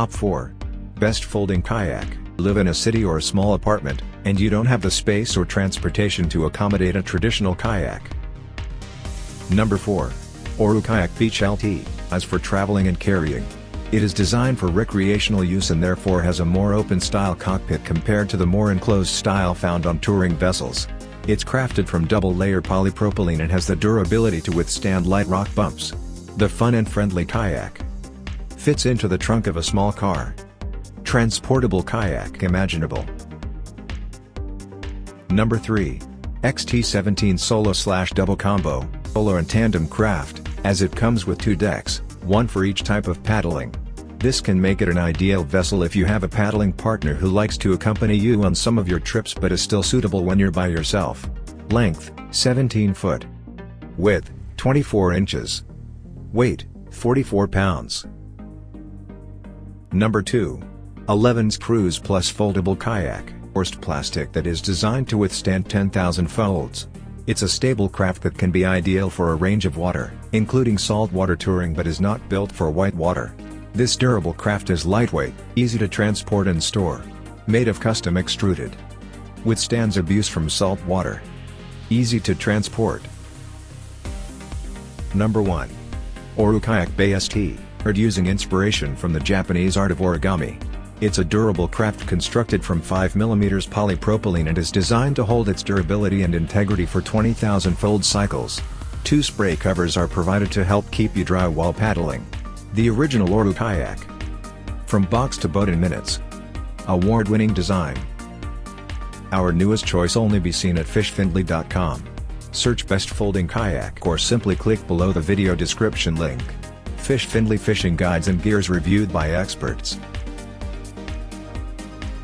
Top 4. Best folding kayak. Live in a city or a small apartment, and you don't have the space or transportation to accommodate a traditional kayak. Number 4. Oru Kayak Beach LT, as for traveling and carrying. It is designed for recreational use and therefore has a more open-style cockpit compared to the more enclosed style found on touring vessels. It's crafted from double-layer polypropylene and has the durability to withstand light rock bumps. The fun and friendly kayak fits into the trunk of a small car. Transportable kayak imaginable. Number 3. XT17 Solo / Double Combo, Solo and Tandem Craft, as it comes with 2 decks, one for each type of paddling. This can make it an ideal vessel if you have a paddling partner who likes to accompany you on some of your trips but is still suitable when you're by yourself. Length, 17 foot. Width, 24 inches. Weight, 44 pounds. Number 2. 11's Cruise Plus Foldable Kayak, forced plastic that is designed to withstand 10,000 folds. It's a stable craft that can be ideal for a range of water, including saltwater touring, but is not built for whitewater. This durable craft is lightweight, easy to transport and store. Made of custom extruded. Withstands abuse from salt water. Easy to transport. Number 1. Oru Kayak BayST, heard using inspiration from the Japanese art of origami. It's a durable craft constructed from 5mm polypropylene and is designed to hold its durability and integrity for 20,000 fold cycles. 2 spray covers are provided to help keep you dry while paddling. The original Oru kayak. From box to boat in minutes. Award-winning design. Our newest choice only be seen at fishfindly.com. Search Best Folding Kayak or simply click below the video description link. Fishfindly fishing guides and gears reviewed by experts.